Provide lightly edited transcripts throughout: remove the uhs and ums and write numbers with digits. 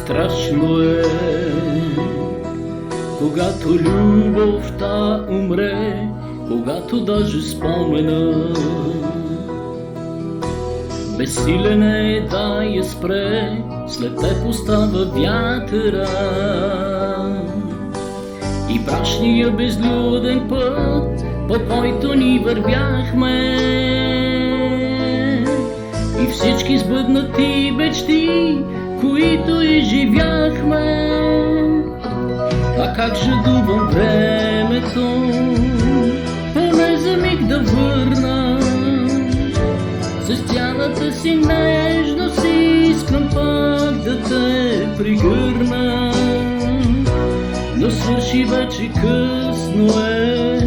Страшно е, когато любовта умре, когато даже спомена безсилен е да я спре, след теб остава вятъра и брашния безлюден път, по който ни вървяхме, и всички сбъднати мечти, които изживяхме. А как жадувам времето, поне за миг да върна, с цялата си нежност искам пак да те пригърна. Но свърши вече, късно е,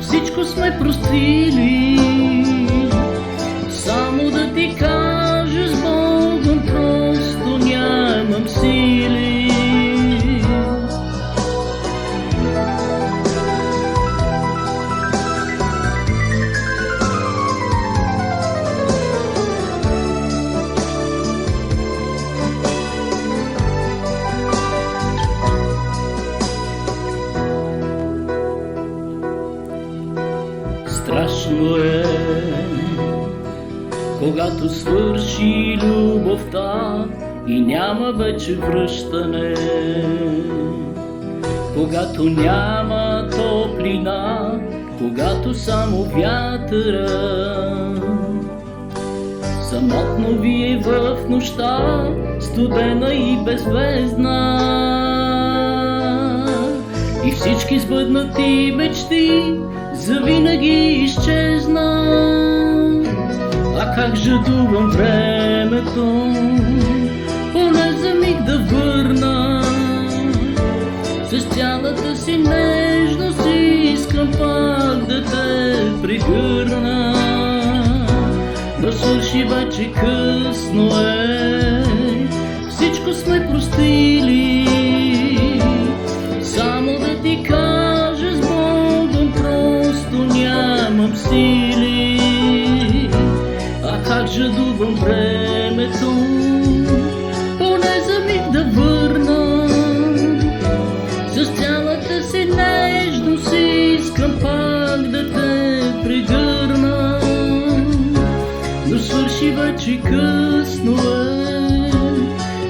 всичко сме простили, само да ти кажа с Богом, просто нямам сили. Страшно е, когато свърши любовта и няма вече връщане, когато няма топлина, когато само вятъра самотно вие в нощта, студена и беззвездна, и всички сбъднати мечти завинаги изчезна. А как жадувам времето, поне за миг да върна, с цялата си нежност искам пак да те пригърна. Но свърши вече, късно е, всичко сме простили, само да ти кажа с Богом, просто нямам сили. А как жадувам времето, поне за миг да върна, с цялата си нежност искам пак да те пригърна. Но свърши вече, късно е,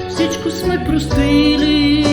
всичко сме простили,